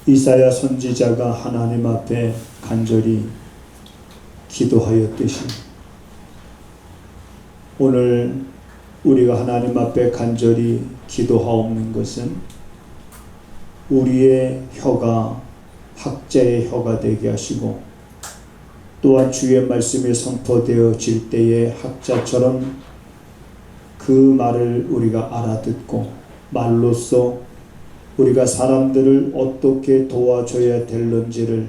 이사야 선지자가 하나님 앞에 간절히 기도하였듯이 오늘 우리가 하나님 앞에 간절히 기도하옵는 것은 우리의 혀가 학자의 혀가 되게 하시고 또한 주의 말씀이 선포되어질 때에 학자처럼 그 말을 우리가 알아듣고 말로써 우리가 사람들을 어떻게 도와줘야 될는지를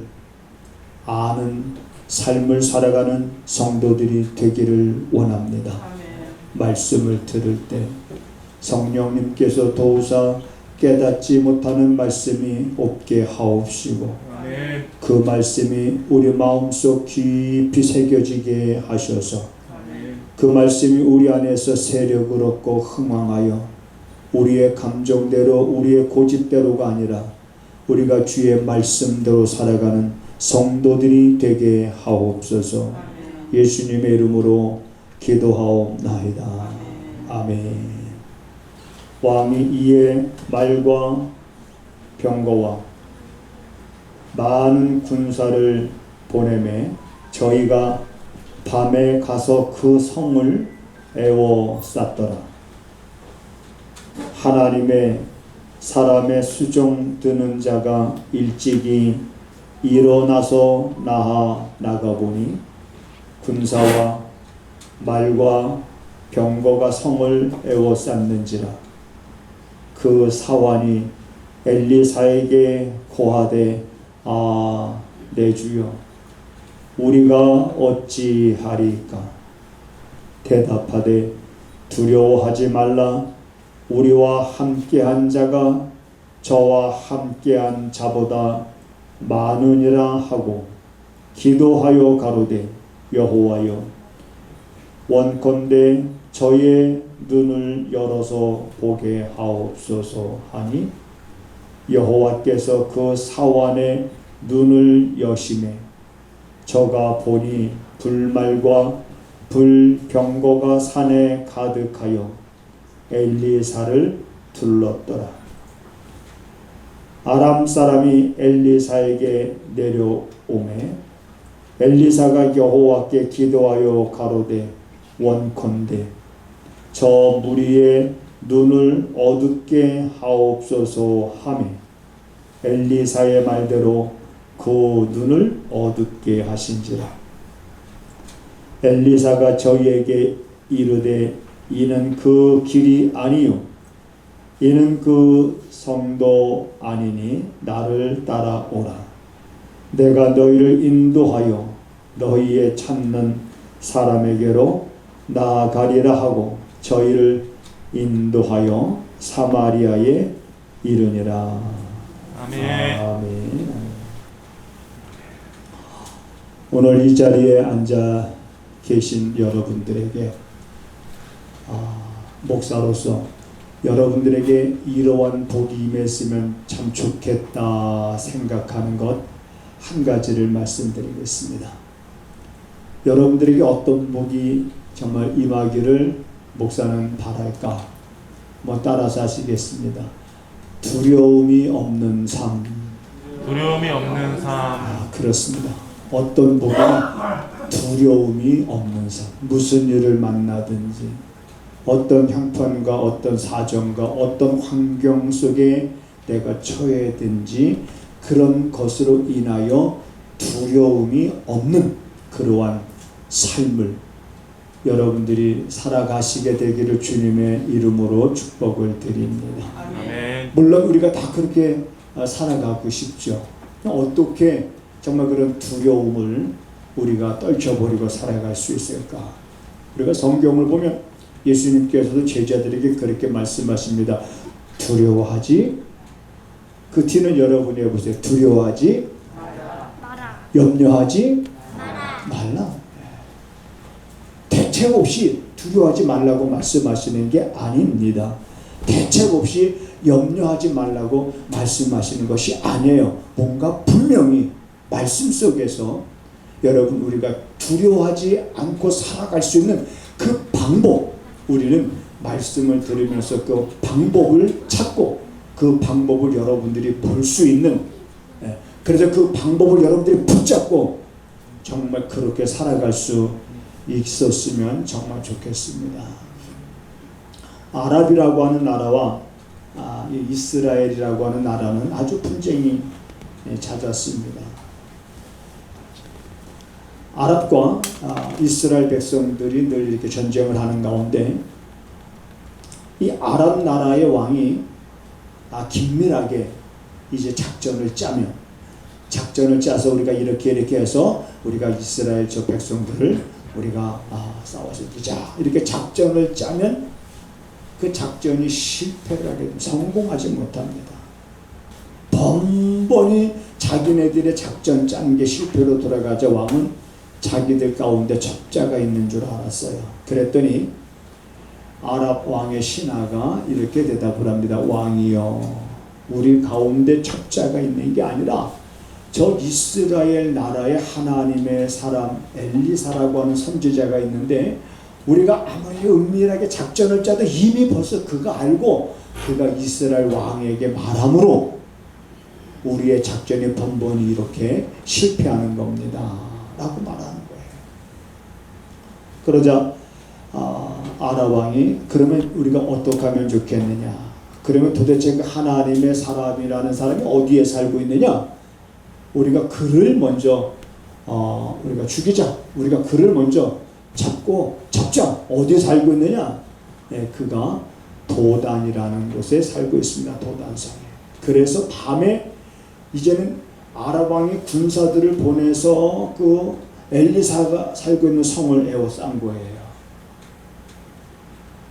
아는 삶을 살아가는 성도들이 되기를 원합니다. 말씀을 들을 때 성령님께서 도우사 깨닫지 못하는 말씀이 없게 하옵시고 그 말씀이 우리 마음속 깊이 새겨지게 하셔서 그 말씀이 우리 안에서 세력을 얻고 흥왕하여 우리의 감정대로 우리의 고집대로가 아니라 우리가 주의 말씀대로 살아가는 성도들이 되게 하옵소서. 예수님의 이름으로 기도하옵나이다. 아멘. 왕이 이에 말과 병거와 많은 군사를 보내매 저희가 밤에 가서 그 성을 에워쌌더라. 하나님의 사람의 수종 드는 자가 일찍이 일어나서 나가보니 군사와 말과 병거가 성을 에워쌌는지라. 그 사환이 엘리사에게 고하되 아 내 주여 우리가 어찌하리까. 대답하되 두려워하지 말라. 우리와 함께한 자가 저와 함께한 자보다 많으니라 하고 기도하여 가로되 여호와여 원컨대 저의 눈을 열어서 보게 하옵소서 하니 여호와께서 그 사환의 눈을 여시매 저가 보니 불말과 불병거가 산에 가득하여 엘리사를 둘렀더라. 아람 사람이 엘리사에게 내려오매 엘리사가 여호와께 기도하여 가로되 원컨대 저 무리의 눈을 어둡게 하옵소서 하매 엘리사의 말대로 그 눈을 어둡게 하신지라. 엘리사가 저희에게 이르되 이는 그 길이 아니요 이는 그 성도 아니니 나를 따라오라. 내가 너희를 인도하여 너희의 찾는 사람에게로 나아가리라 하고 저희를 인도하여 사마리아에 이르니라. 아멘. 아멘. 오늘 이 자리에 앉아 계신 여러분들에게 목사로서 여러분들에게 이러한 복이 임했으면 참 좋겠다 생각하는 것 한 가지를 말씀드리겠습니다. 여러분들에게 어떤 복이 정말 임하기를 목사는 바랄까? 따라서 하시겠습니다. 두려움이 없는 삶. 두려움이 없는 삶. 그렇습니다. 어떤 복이 두려움이 없는 삶. 무슨 일을 만나든지 어떤 형편과 어떤 사정과 어떤 환경 속에 내가 처해든지 그런 것으로 인하여 두려움이 없는 그러한 삶을 여러분들이 살아가시게 되기를 주님의 이름으로 축복을 드립니다. 아멘. 물론 우리가 다 그렇게 살아가고 싶죠. 어떻게 정말 그런 두려움을 우리가 떨쳐버리고 살아갈 수 있을까? 우리가 성경을 보면 예수님께서도 제자들에게 그렇게 말씀하십니다. 두려워하지 그 뒤는 여러분이 해보세요. 두려워하지 마라. 염려하지 마라. 말라. 대책 없이 두려워하지 말라고 말씀하시는 게 아닙니다. 대책 없이 염려하지 말라고 말씀하시는 것이 아니에요. 뭔가 분명히 말씀 속에서 여러분 우리가 두려워하지 않고 살아갈 수 있는 그 방법, 우리는 말씀을 들으면서 그 방법을 찾고 그 방법을 여러분들이 볼 수 있는 그래서 그 방법을 여러분들이 붙잡고 정말 그렇게 살아갈 수 있었으면 정말 좋겠습니다. 아랍이라고 하는 나라와 이 이스라엘이라고 하는 나라는 아주 분쟁이 잦았습니다. 아랍과 이스라엘 백성들이 늘 이렇게 전쟁을 하는 가운데 이 아랍 나라의 왕이 긴밀하게 이제 작전을 짜서 우리가 이렇게 해서 우리가 이스라엘 저 백성들을 우리가 싸워서 이기자 이렇게 작전을 짜면 그 작전이 실패를 하게 됩니다. 성공하지 못합니다. 번번이 자기네들의 작전 짠 게 실패로 돌아가자 왕은 자기들 가운데 적자가 있는 줄 알았어요. 그랬더니 아랍 왕의 신하가 이렇게 대답을 합니다. 왕이여, 우리 가운데 적자가 있는 게 아니라 저 이스라엘 나라의 하나님의 사람 엘리사라고 하는 선지자가 있는데 우리가 아무리 은밀하게 작전을 짜도 이미 벌써 그가 알고 그가 이스라엘 왕에게 말함으로 우리의 작전이 번번이 이렇게 실패하는 겁니다 라고 말하는 거예요. 그러자 아랍 왕이 그러면 우리가 어떻게 하면 좋겠느냐, 그러면 도대체 그 하나님의 사람이라는 사람이 어디에 살고 있느냐, 우리가 그를 먼저 우리가 죽이자, 우리가 그를 먼저 잡자. 어디에 살고 있느냐? 그가 도단이라는 곳에 살고 있습니다. 도단성에. 그래서 밤에 이제는 아랍 왕이 군사들을 보내서 그 엘리사가 살고 있는 성을 에워싼 거예요.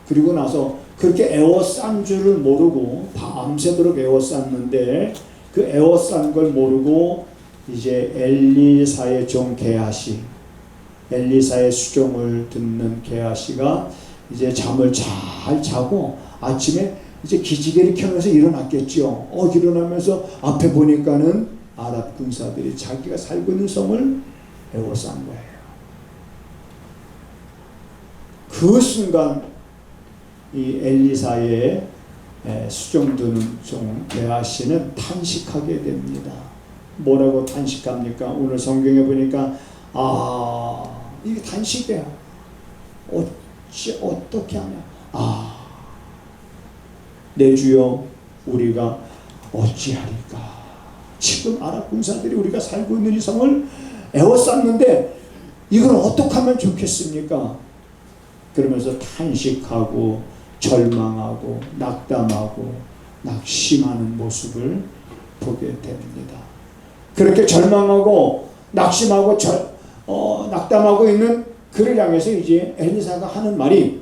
그리고 나서 그렇게 에워싼 줄을 모르고 밤새도록 에워쌌는데 그 에워싼 걸 모르고 이제 엘리사의 종 게하시, 엘리사의 수종을 듣는 게하시가 이제 잠을 잘 자고 아침에 이제 기지개를 켜면서 일어났겠죠. 일어나면서 앞에 보니까는 아랍 군사들이 자기가 살고 있는 성을 에워싼 거예요. 그 순간 이 엘리사의 수종 드는 종 게하시는 탄식하게 됩니다. 뭐라고 탄식합니까? 오늘 성경에 보니까 이게 탄식이야. 어떻게 하냐? 내 주여, 우리가 어찌하리까? 지금 아랍 군사들이 우리가 살고 있는 이 성을 에워쌌는데 이걸 어떻게 하면 좋겠습니까? 그러면서 탄식하고 절망하고 낙담하고 낙심하는 모습을 보게 됩니다. 그렇게 절망하고 낙심하고 낙담하고 있는 그를 향해서 이제 엘리사가 하는 말이,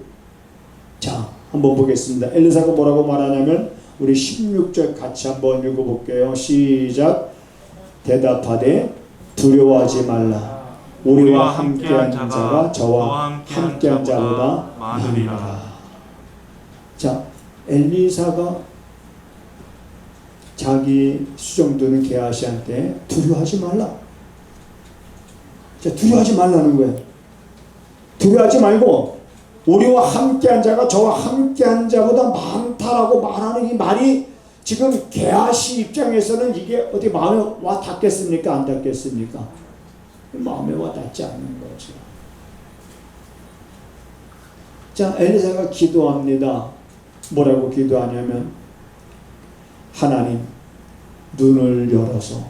자 한번 보겠습니다. 엘리사가 뭐라고 말하냐면 우리 16절 같이 한번 읽어볼게요. 시작. 대답하되 두려워하지 말라. 우리와 함께한 자가 저와 함께한 자보다 많으리라. 자, 엘리사가 자기 수종드는 게하시한테 두려워하지 말라. 자, 두려워하지 말라는 거예요. 두려워하지 말고 우리와 함께한 자가 저와 함께한 자보다 많다라고 말하는 이 말이 지금 게하시 입장에서는 이게 어디 마음에 와 닿겠습니까? 안 닿겠습니까? 마음에 와 닿지 않는 거죠. 자, 엘리사가 기도합니다. 뭐라고 기도하냐면 하나님 눈을 열어서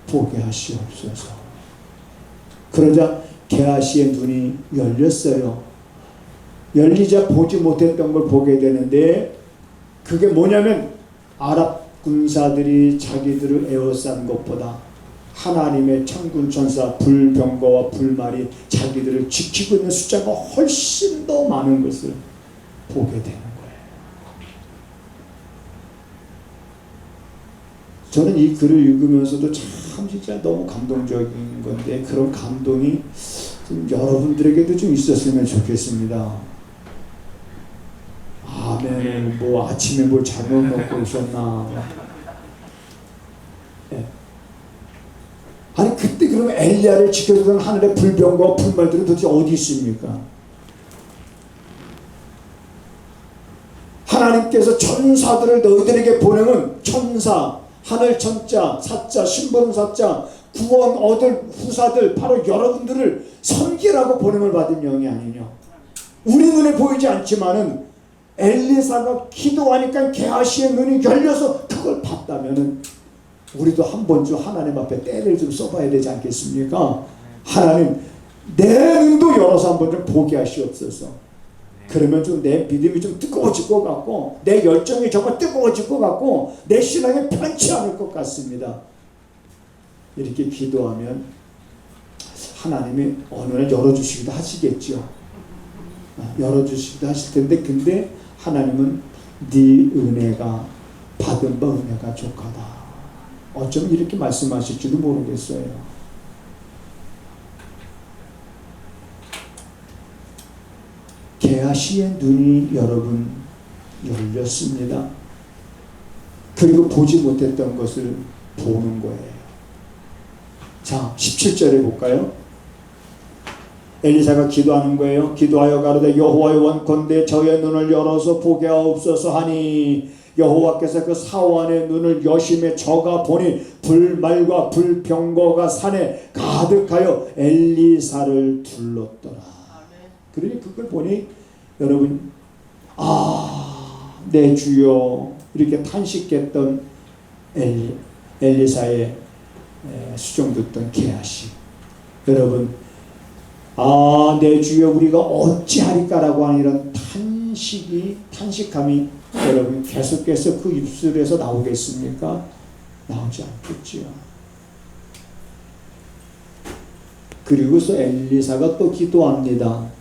보게 하시옵소서. 그러자 게하시의 눈이 열렸어요. 열리자 보지 못했던 걸 보게 되는데 그게 뭐냐면 아랍 군사들이 자기들을 에워싼 것보다 하나님의 천군 천사 불병거와 불말이 자기들을 지키고 있는 숫자가 훨씬 더 많은 것을 보게 되는 거예요. 저는 이 글을 읽으면서도 참 진짜 너무 감동적인 건데 그런 감동이 좀 여러분들에게도 좀 있었으면 좋겠습니다. 아멘. 뭐 아침에 뭘 잘못 먹고 오셨나? 네. 아니 그때 그러면 엘리야를 지켜주던 하늘의 불병과 불말들은 도대체 어디 있습니까? 하나님께서 천사들을 너희들에게 보내면 천사 하늘 천자, 사자, 신분 사자, 구원 얻을 후사들, 바로 여러분들을 섬기라고 보냄을 받은 영이 아니냐. 우리 눈에 보이지 않지만은 엘리사가 기도하니까 게하시의 눈이 열려서 그걸 봤다면은 우리도 한 번쯤 하나님 앞에 때를 좀 써봐야 되지 않겠습니까? 하나님, 내 눈도 열어서 한 번 좀 보게 하시옵소서. 그러면 좀 내 믿음이 좀 뜨거워질 것 같고, 내 열정이 정말 뜨거워질 것 같고, 내 신앙이 편치 않을 것 같습니다. 이렇게 기도하면 하나님이 어느 날 열어주시기도 하시겠죠. 열어주시기도 하실 텐데, 근데 하나님은 네 은혜가 받은 바 은혜가 족하다. 어쩜 이렇게 말씀하실지도 모르겠어요. 게하시의 눈이 여러분 열렸습니다. 그리고 보지 못했던 것을 보는 거예요. 자, 17절에 볼까요? 엘리사가 기도하는 거예요. 기도하여 가로되 여호와의 원컨대 저의 눈을 열어서 보게 하옵소서 하니 여호와께서 그 사원의 눈을 여심에 저가 보니 불말과 불병거가 산에 가득하여 엘리사를 둘렀더라. 그러니 그걸 보니 여러분, 내 주여 이렇게 탄식했던 엘리사의 수종 듣던 게하시, 여러분, 내 주여 우리가 어찌하리까라고 하는 이런 탄식함이 여러분 계속해서 그 입술에서 나오겠습니까? 나오지 않겠지요. 그리고서 엘리사가 또 기도합니다.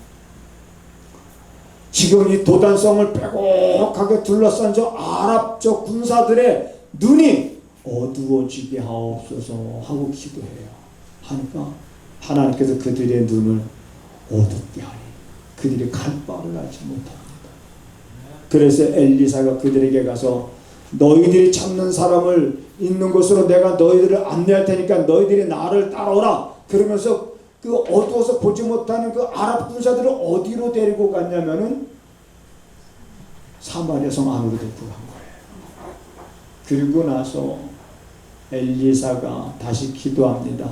지금 이 도단성을 빼곡하게 둘러싼 저 아랍 저 군사들의 눈이 어두워지게 하옵소서 하고 기도해요. 하니까 하나님께서 그들의 눈을 어둡게 하니 그들이 갈 바를 알지 못합니다. 그래서 엘리사가 그들에게 가서 너희들이 찾는 사람을 있는 곳으로 내가 너희들을 안내할 테니까 너희들이 나를 따라오라. 그러면서 그 어두워서 보지 못하는 그 아랍 군사들을 어디로 데리고 갔냐면은 사마리아 성 안으로 데리고 간 거예요. 그리고 나서 엘리사가 다시 기도합니다.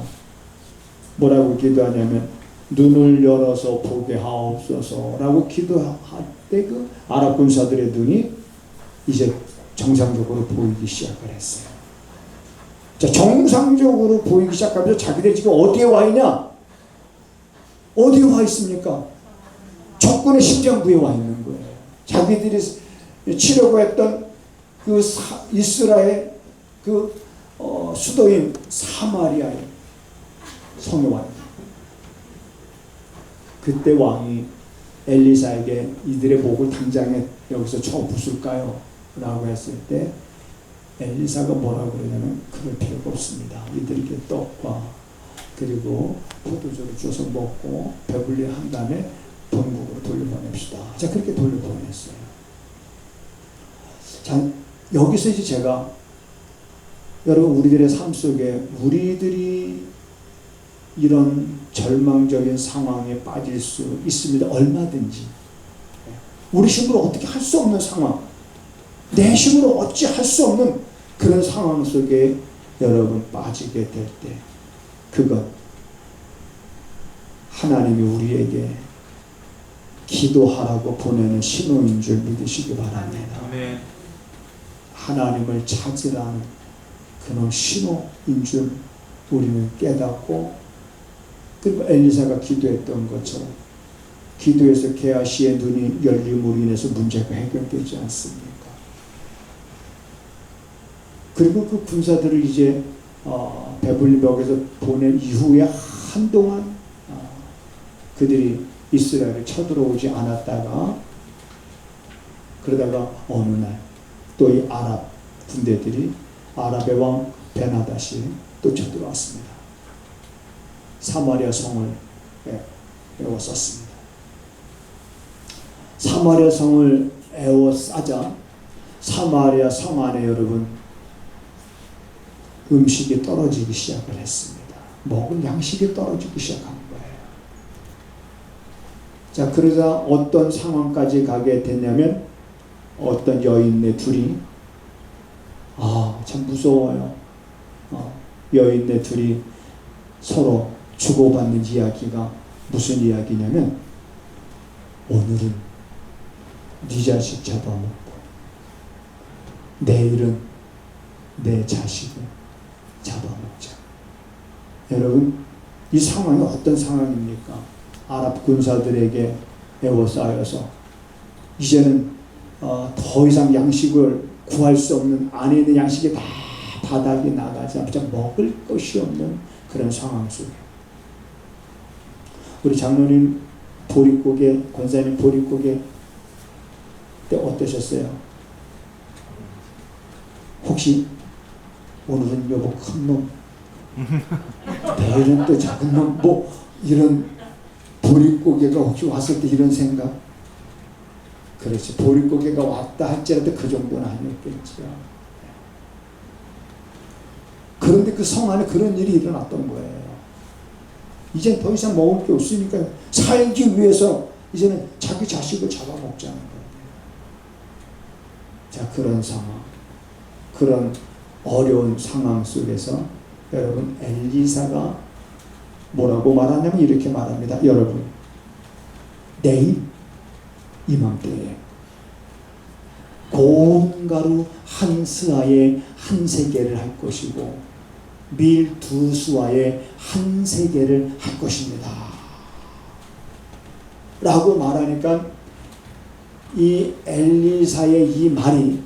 뭐라고 기도하냐면 눈을 열어서 보게 하옵소서 라고 기도할 때 그 아랍 군사들의 눈이 이제 정상적으로 보이기 시작을 했어요. 자, 정상적으로 보이기 시작하면서 자기들 지금 어디에 와 있냐? 어디에 와 있습니까? 적군의 심장부에 와 있는 거예요. 자기들이 치려고 했던 그 이스라엘 그 수도인 사마리아의 성에 와 있는. 그때 왕이 엘리사에게 이들의 목을 당장에 여기서 쳐 부술까요? 라고 했을 때 엘리사가 뭐라고 그러냐면 그럴 필요가 없습니다. 이들에게 떡과 그리고 포도주를 줘서 먹고 배불리 한 다음에 본국으로 돌려보냅시다. 자, 그렇게 돌려보냈어요. 자, 여기서 이제 제가 여러분 우리들의 삶 속에 우리들이 이런 절망적인 상황에 빠질 수 있습니다. 얼마든지. 우리 힘으로 어떻게 할 수 없는 상황, 내 힘으로 어찌 할 수 없는 그런 상황 속에 여러분 빠지게 될 때 그것 하나님이 우리에게 기도하라고 보내는 신호인 줄 믿으시기 바랍니다. 아멘. 하나님을 찾으라는 그런 신호인 줄 우리는 깨닫고, 그리고 엘리사가 기도했던 것처럼 기도해서 게하시의 눈이 열림으로 인해서 문제가 해결되지 않습니까? 그리고 그 군사들을 이제 베블리 벽에서 보낸 이후에 한동안 그들이 이스라엘을 쳐들어오지 않았다가 그러다가 어느 날 또 이 아랍 군대들이 아랍의 왕 베나다시 또 쳐들어왔습니다. 사마리아 성을 에워쌌습니다. 사마리아 성을 에워싸자 사마리아 성 안에 여러분 음식이 떨어지기 시작을 했습니다. 먹을 양식이 떨어지기 시작한 거예요. 자, 그러자 어떤 상황까지 가게 됐냐면 어떤 여인네 둘이 참 무서워요. 여인네 둘이 서로 주고받는 이야기가 무슨 이야기냐면, 오늘은 네 자식 잡아먹고 내일은 내 자식을 잡아먹자. 여러분, 이 상황이 어떤 상황입니까? 아랍 군사들에게 에워싸여서 이제는 더 이상 양식을 구할 수 없는, 안에 있는 양식이 다 바닥에 나가자마자 먹을 것이 없는 그런 상황 속에 우리 장로님 보릿고개, 권사님 보릿고개 때 어떠셨어요? 혹시 오늘은 여보 큰 놈, 내일은 또 작은 놈, 뭐 이런 보릿고개가 혹시 왔을 때 이런 생각? 그렇지, 보릿고개가 왔다 할지라도 그 정도는 아니었겠죠. 그런데 그 성 안에 그런 일이 일어났던 거예요. 이제 더 이상 먹을 게 없으니까 살기 위해서 이제는 자기 자식을 잡아먹자는 거예요. 자, 그런 상황, 그런 어려운 상황 속에서 여러분, 엘리사가 뭐라고 말하냐면 이렇게 말합니다. 여러분, 내일 이맘때에 고운 가루 한 스아에 한 세겔을 할 것이고 밀 두 수아에 한 세겔을 할 것입니다. 라고 말하니까 이 엘리사의 이 말이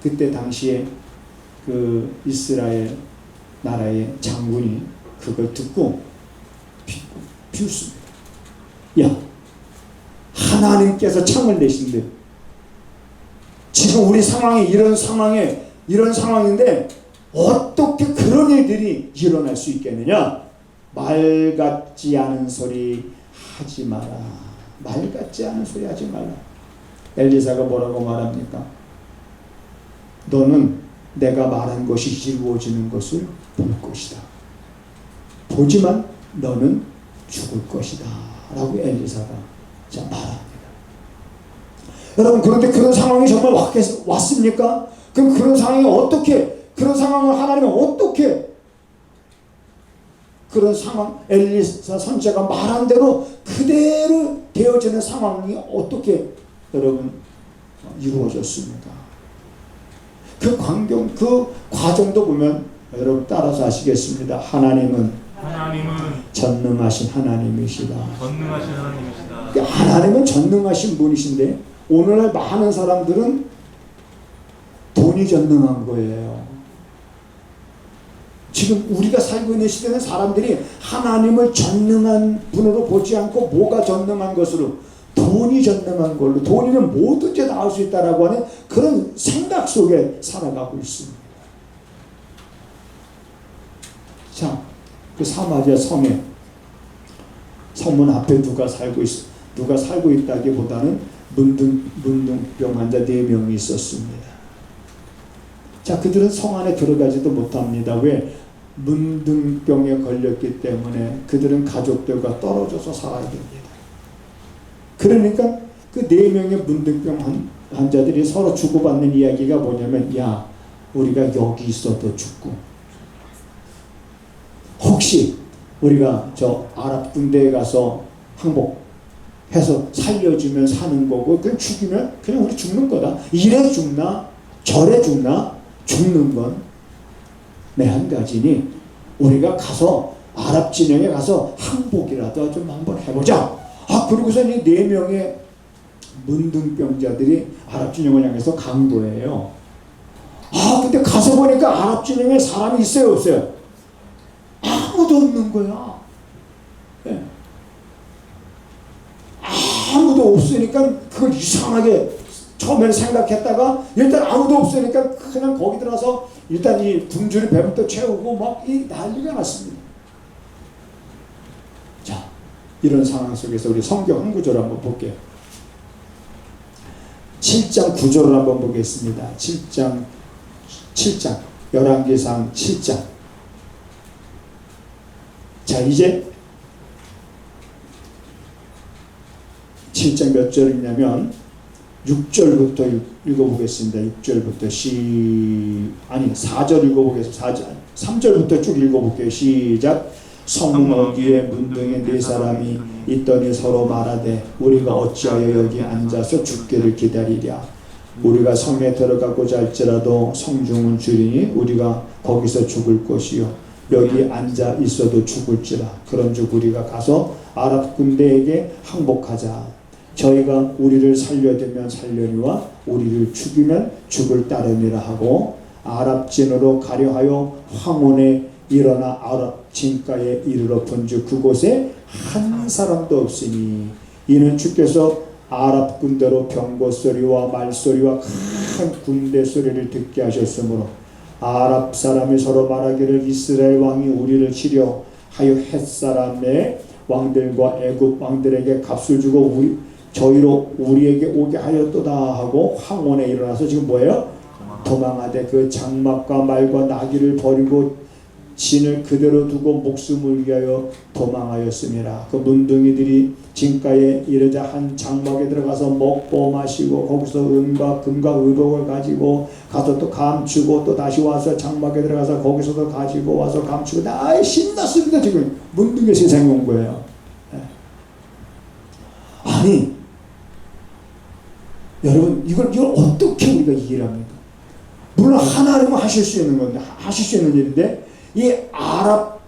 그때 당시에 그 이스라엘 나라의 장군이 그걸 듣고 비웃습니다. 야, 하나님께서 창을 내신데 지금 우리 상황이 이런 상황인데 어떻게 그런 일들이 일어날 수 있겠느냐? 말 같지 않은 소리 하지 마라. 말 같지 않은 소리 하지 말라. 엘리사가 뭐라고 말합니까? 너는 내가 말한 것이 이루어지는 것을 볼 것이다. 보지만 너는 죽을 것이다. 라고 엘리사가 말합니다. 여러분, 그런데 그런 상황이 정말 왔습니까? 그럼 그런 상황이 그런 상황을 하나님은 어떻게 그런 상황, 엘리사 선지자가 말한 대로 그대로 되어지는 상황이 어떻게 여러분 이루어졌습니까? 그 과정도 보면 여러분 따라서 아시겠습니다. 하나님은 전능하신 하나님이시다. 하나님은 전능하신 분이신데 오늘날 많은 사람들은 돈이 전능한 거예요. 지금 우리가 살고 있는 시대는 사람들이 하나님을 전능한 분으로 보지 않고 뭐가 전능한 것으로, 돈이 전능한 걸로, 돈이면 뭐든지 다 할 수 있다라고 하는 그런 생각 속에 살아가고 있습니다. 자, 그 사마리아 성에 성문 앞에 누가 살고 있다기보다는 문둥병 환자 4명이 있었습니다. 자, 그들은 성 안에 들어가지도 못합니다. 왜? 문둥병에 걸렸기 때문에 그들은 가족들과 떨어져서 살아야 됩니다. 그러니까 그 4명의 문둥병 환자들이 서로 주고받는 이야기가 뭐냐면, 야, 우리가 여기 있어도 죽고 혹시 우리가 저 아랍 군대에 가서 항복해서 살려주면 사는 거고, 그냥 죽이면 그냥 우리 죽는 거다. 이래 죽나 저래 죽나 죽는 건 내 한 가지니 우리가 가서 아랍 진영에 가서 항복이라도 좀 한번 해보자. 그리고서 이 4명의 문둥병자들이 아랍 진영을 향해서 간 거예요. 근데 가서 보니까 아랍 진영에 사람이 있어요, 없어요? 아무도 없는 거야. 네. 아무도 없으니까 그걸 이상하게 처음에는 생각했다가 일단 아무도 없으니까 그냥 거기 들어가서 일단 이 굶주린 배부터 채우고 막 이 난리가 났습니다. 자, 이런 상황 속에서 우리 성경 한 구절 한번 볼게요. 7장 9절을 한번 보겠습니다. 7장 열왕기상 7장. 자, 이제 7장 몇 절이냐면 6절부터 읽어보겠습니다. 6절부터 4절 읽어보겠습니다. 3절부터 쭉 읽어볼게요. 시작. 성문 어귀에 문둥이 네 사람이 있더니 서로 말하되 우리가 어찌하여 여기 앉아서 죽기를 기다리랴. 우리가 성에 들어가고자 할지라도 성중은 줄이니 우리가 거기서 죽을 것이요 여기 앉아 있어도 죽을지라. 그런즉 우리가 가서 아랍 군대에게 항복하자. 저희가 우리를 살려두면 살려니와 우리를 죽이면 죽을 따름이라 하고 아랍진으로 가려 하여 황혼에 일어나 아랍 진가에 이르러 본즉 그곳에 한 사람도 없으니 이는 주께서 아랍 군대로 병거 소리와 말소리와 큰 군대 소리를 듣게 하셨으므로 아랍 사람이 서로 말하기를 이스라엘 왕이 우리를 치려 하여 헷 사람의 왕들과 애굽 왕들에게 값을 주고 저희로 우리에게 오게 하였도다 하고 황혼에 일어나서 지금 뭐예요? 도망하되 그 장막과 말과 나귀를 버리고 진을 그대로 두고 목숨을 위하여 도망하였습니다. 그 문둥이들이 진가에 이르자 한 장막에 들어가서 먹고 마시고 거기서 은과 금과 의복을 가지고 가서 또 감추고 또 다시 와서 장막에 들어가서 거기서도 가지고 와서 감추고 신났습니다. 지금 문둥이 세상에 온 거예요. 아니 여러분 이걸 어떻게 우리가 이해를 합니까? 물론 하나님은 하실 수 있는 건데 하실 수 있는 일인데 이 아랍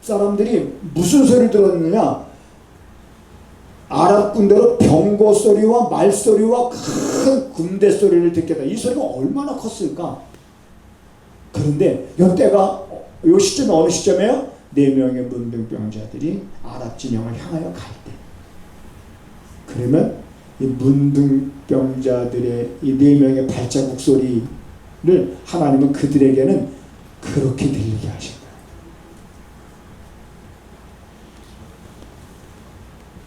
사람들이 무슨 소리를 들었느냐? 아랍 군대로 병거 소리와 말 소리와 큰 군대 소리를 듣게 다. 이 소리가 얼마나 컸을까? 그런데 이때가 이 시점이 어느 시점이에요? 4명의 문둥병자들이 아랍 진영을 향하여 갈 때. 그러면 이 문둥병자들의 이 4명의 발자국 소리를 하나님은 그들에게는 그렇게 들리게 하신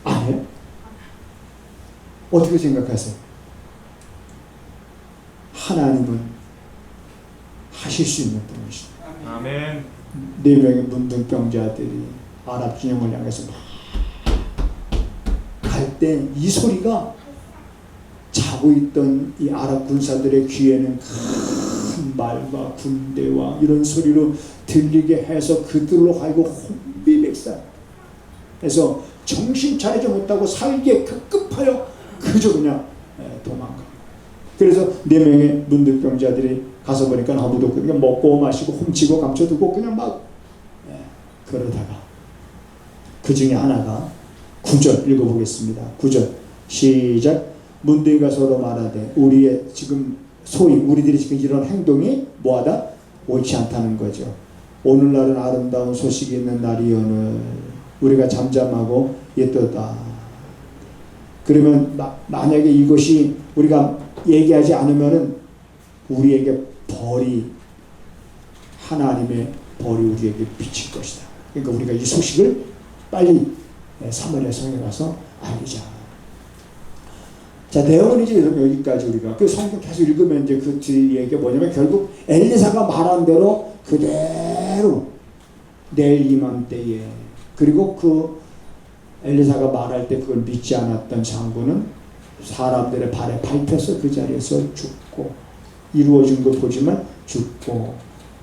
거예요. 아니에요? 어떻게 생각하세요? 하나님은 하실 수 있는 분이시다. 아멘. 4명의 문둥병자들이 아랍 진영을 향해서 갈 때 이 소리가 자고 있던 이 아랍 군사들의 귀에는 큰 말과 군대와 이런 소리로 들리게 해서 그들로 하여금 혼비백산 해서 정신 차리지 못하고 살기에 급급하여 그저 그냥 도망가. 그래서 4명의 문둥병자들이 가서 보니까 아무도 그냥 먹고 마시고 훔치고 감춰두고 그냥 막 그러다가 그 중에 하나가 9절 읽어보겠습니다. 9절 시작. 문둥이가 서로 말하되 우리의 지금 소위 우리들이 지금 이런 행동이 뭐하다? 옳지 않다는 거죠. 오늘날은 아름다운 소식이 있는 날이오늘 우리가 잠잠하고 있도다. 그러면 만약에 이것이 우리가 얘기하지 않으면은 우리에게 벌이 하나님의 벌이 우리에게 비칠 것이다. 그러니까 우리가 이 소식을 빨리 사마리아 성에 가서 알리자. 자, 내용은 이제 여기까지 우리가 그 성경 계속 읽으면 이제 그 뒤에 뭐냐면 결국 엘리사가 말한 대로 그대로 내일 이맘때에 그리고 그 엘리사가 말할 때 그걸 믿지 않았던 장군은 사람들의 발에 밟혀서 그 자리에서 죽고 이루어진 걸 보지만 죽고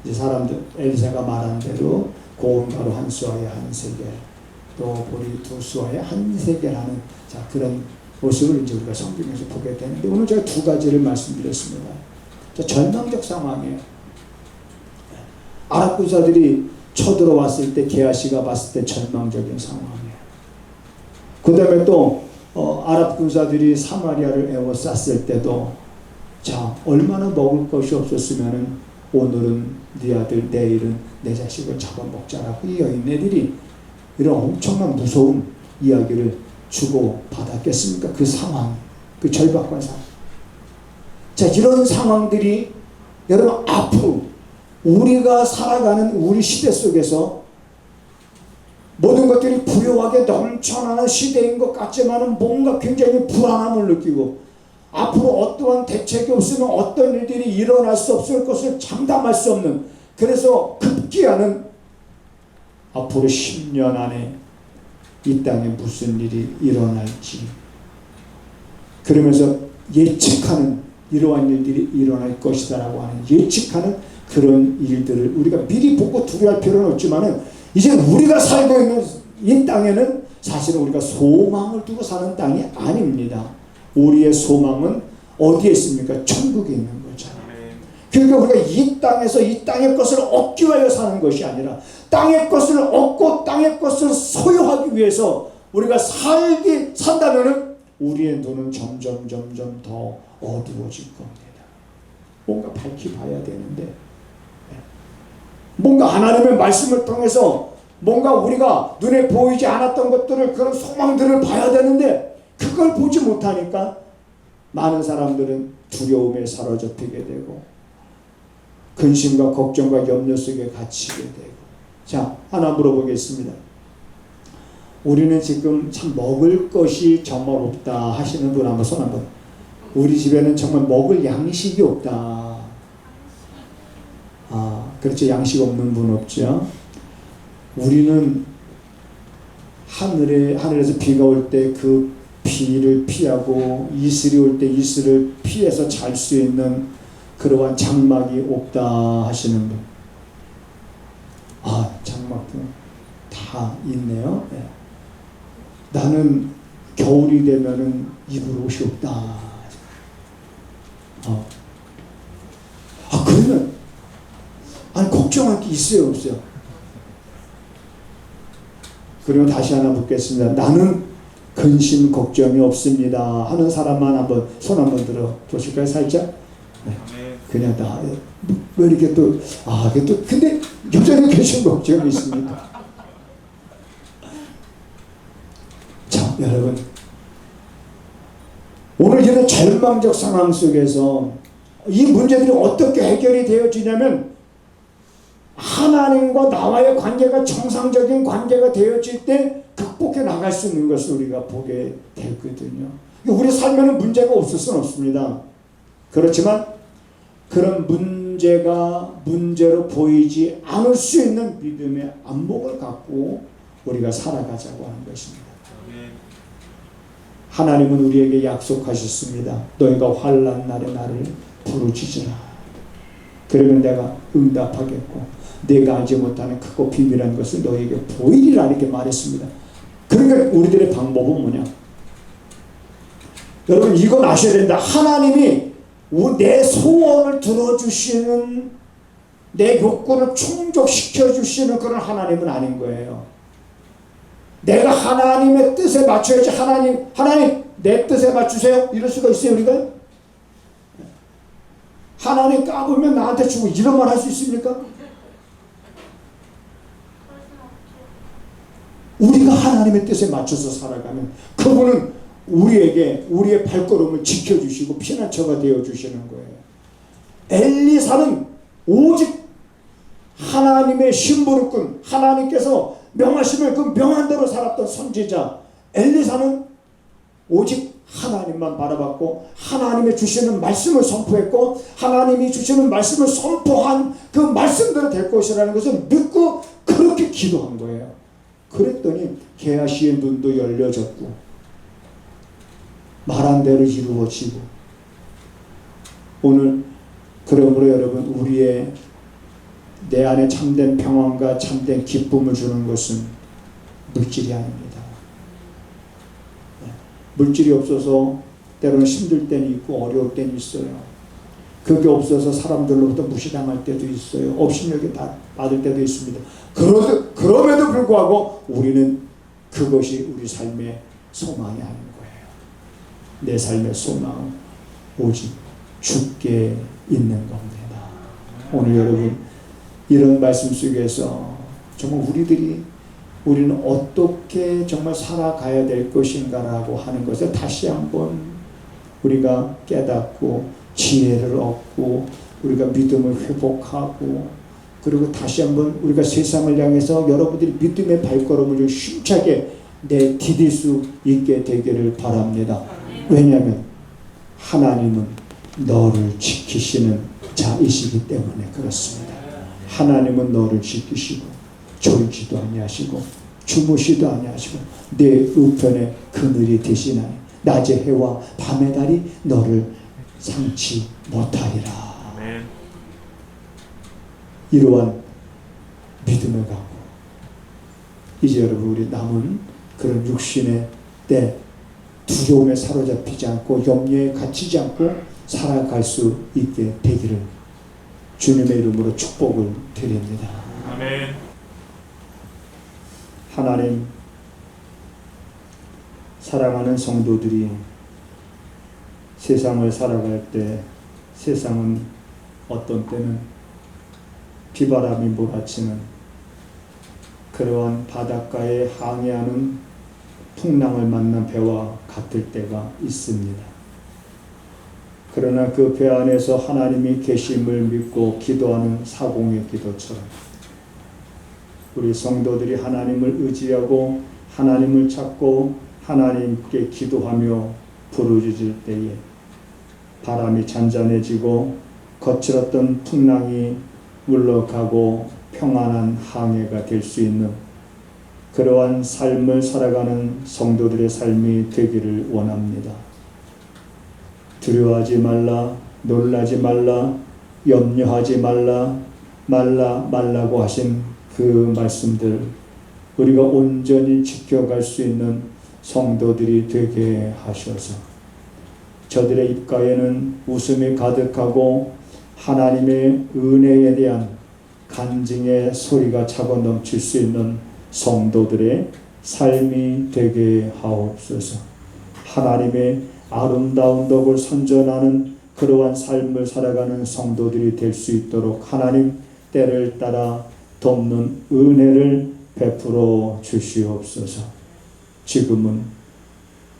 이제 사람들 엘리사가 말한 대로 고운 가루 한 수아에 한 세겔 또 보리 2수아에 한 세겔하는 자 그런 모습을 이제 우리가 성경에서 보게 되는데 오늘 제가 2가지를 말씀드렸습니다. 자, 절망적 상황이에요. 아랍 군사들이 쳐들어왔을 때 게하시가 봤을 때 절망적인 상황이에요. 그 다음에 또 아랍 군사들이 사마리아를 에워쌌을 때도 자 얼마나 먹을 것이 없었으면은 오늘은 네 아들 내일은 내 자식을 잡아먹자라고 이 여인네들이 이런 엄청난 무서운 이야기를 주고 받았겠습니까? 그 상황, 그 절박한 상황. 자, 이런 상황들이 여러분 앞으로 우리가 살아가는 우리 시대 속에서 모든 것들이 부유하게 넘쳐나는 시대인 것 같지만은 뭔가 굉장히 불안함을 느끼고 앞으로 어떠한 대책이 없으면 어떤 일들이 일어날 수 없을 것을 장담할 수 없는 그래서 급기야는 앞으로 10년 안에 이 땅에 무슨 일이 일어날지 그러면서 예측하는 이러한 일들이 일어날 것이다라고 하는 예측하는 그런 일들을 우리가 미리 보고 두려워할 필요는 없지만은 이제 우리가 살고 있는 이 땅에는 사실은 우리가 소망을 두고 사는 땅이 아닙니다. 우리의 소망은 어디에 있습니까? 천국에 있는 거죠. 그러니까 우리가 이 땅에서 이 땅의 것을 얻기 위하여 사는 것이 아니라 땅의 것을 얻고 땅의 것을 소유하기 위해서 우리가 산다면은 우리의 눈은 점점 더 어두워질 겁니다. 뭔가 밝히 봐야 되는데 뭔가 하나님의 말씀을 통해서 뭔가 우리가 눈에 보이지 않았던 것들을 그런 소망들을 봐야 되는데 그걸 보지 못하니까 많은 사람들은 두려움에 사로잡히게 되고 근심과 걱정과 염려 속에 갇히게 되고. 자, 하나 물어보겠습니다. 우리는 지금 참 먹을 것이 정말 없다 하시는 분 한번 손 한번. 우리 집에는 정말 먹을 양식이 없다. 그렇죠. 양식 없는 분 없죠. 우리는 하늘에서 비가 올 때 그 비를 피하고 이슬이 올 때 이슬을 피해서 잘 수 있는 그러한 장막이 없다 하시는 분. 장막도 다 있네요. 네. 나는 겨울이 되면은 입을 옷이 없다. 그러면 걱정할 게 있어요, 없어요? 그리고 다시 하나 묻겠습니다. 나는 근심 걱정이 없습니다 하는 사람만 한번 손 한번 들어 보실까요? 살짝. 네. 그냥 다 왜 이렇게 또 근데 여전히 근심 걱정이 있습니까? 자, 여러분, 오늘 이런 절망적 상황 속에서 이 문제들이 어떻게 해결이 되어지냐면 하나님과 나와의 관계가 정상적인 관계가 되어질 때 극복해 나갈 수 있는 것을 우리가 보게 되거든요. 우리 삶에는 문제가 없을 수는 없습니다. 그렇지만 그런 문제가 문제로 보이지 않을 수 있는 믿음의 안목을 갖고 우리가 살아가자고 하는 것입니다. 하나님은 우리에게 약속하셨습니다. 너희가 환난 날에 나를 부르짖으라. 그러면 내가 응답하겠고 내가 알지 못하는 크고 비밀한 것을 너희에게 보이리라 이렇게 말했습니다. 그러니까 우리들의 방법은 뭐냐? 여러분 이건 아셔야 된다. 하나님이 내 소원을 들어주시는 내 욕구를 충족시켜 주시는 그런 하나님은 아닌 거예요. 내가 하나님의 뜻에 맞춰야지. 하나님 내 뜻에 맞추세요. 이럴 수가 있어요 우리가? 하나님 까불면 나한테 주고 이런 말 할 수 있습니까? 우리가 하나님의 뜻에 맞춰서 살아가면 그분은 우리에게 우리의 발걸음을 지켜주시고 피난처가 되어주시는 거예요. 엘리사는 오직 하나님의 심부름꾼, 하나님께서 명하시면 그 명한 대로 살았던 선지자 엘리사는 오직 하나님만 바라봤고 하나님이 주시는 말씀을 선포했고 하나님이 주시는 말씀을 선포한 그 말씀대로 될 것이라는 것을 믿고 그렇게 기도한 거예요. 그랬더니 게하시의 눈도 열려졌고 말한 대로 이루어지고. 오늘 그러므로 여러분 우리의 내 안에 참된 평안과 참된 기쁨을 주는 것은 물질이 아닙니다. 물질이 없어서 때로는 힘들 때는 있고 어려울 때는 있어요. 그게 없어서 사람들로부터 무시당할 때도 있어요. 업신여김 받을 때도 있습니다. 그럼에도 불구하고 우리는 그것이 우리 삶의 소망이 아닌 거예요. 내 삶의 소망은 오직 주께 있는 겁니다. 오늘 여러분 이런 말씀 속에서 정말 우리는 어떻게 정말 살아가야 될 것인가라고 하는 것을 다시 한번 우리가 깨닫고 지혜를 얻고 우리가 믿음을 회복하고 그리고 다시 한번 우리가 세상을 향해서 여러분들이 믿음의 발걸음을 힘차게 디딜 수 있게 되기를 바랍니다. 왜냐하면 하나님은 너를 지키시는 자이시기 때문에 그렇습니다. 하나님은 너를 지키시고 졸지도 아니하시고 주무시도 아니하시고 내 우편에 그늘이 되시나니 낮의 해와 밤의 달이 너를 상치 못하리라. 아멘. 이러한 믿음을 갖고 이제 여러분 우리 남은 그런 육신의 때 두려움에 사로잡히지 않고 염려에 갇히지 않고 살아갈 수 있게 되기를 주님의 이름으로 축복을 드립니다. 아멘. 하나님, 사랑하는 성도들이 세상을 살아갈 때 세상은 어떤 때는 비바람이 몰아치는 그러한 바닷가에 항해하는 풍랑을 만난 배와 같을 때가 있습니다. 그러나 그 배 안에서 하나님이 계심을 믿고 기도하는 사공의 기도처럼 우리 성도들이 하나님을 의지하고 하나님을 찾고 하나님께 기도하며 부르짖을 때에 바람이 잔잔해지고 거칠었던 풍랑이 물러가고 평안한 항해가 될 수 있는 그러한 삶을 살아가는 성도들의 삶이 되기를 원합니다. 두려워하지 말라, 놀라지 말라, 염려하지 말라고 하신 그 말씀들 우리가 온전히 지켜갈 수 있는 성도들이 되게 하셔서 저들의 입가에는 웃음이 가득하고 하나님의 은혜에 대한 간증의 소리가 차고 넘칠 수 있는 성도들의 삶이 되게 하옵소서. 하나님의 아름다운 덕을 선전하는 그러한 삶을 살아가는 성도들이 될 수 있도록 하나님 때를 따라 돕는 은혜를 베풀어 주시옵소서. 지금은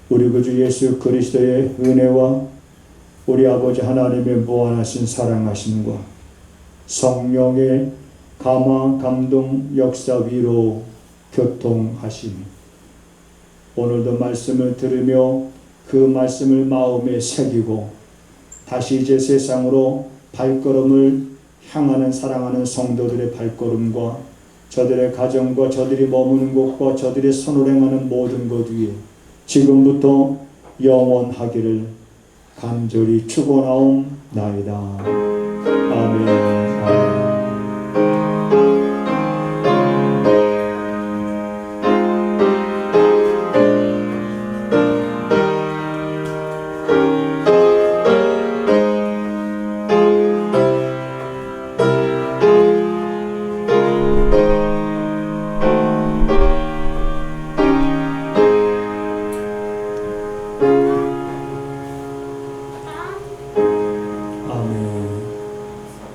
우리 구주 예수 그리스도의 은혜와 우리 아버지 하나님의 무한하신 사랑하심과 성령의 감화 감동 역사 위로 교통하심이 오늘도 말씀을 들으며 그 말씀을 마음에 새기고 다시 이제 세상으로 발걸음을 향하는 사랑하는 성도들의 발걸음과 저들의 가정과 저들이 머무는 곳과 저들의 선을 행하는 모든 것 위에 지금부터 영원하기를 간절히 축원하옵나이다. 아멘.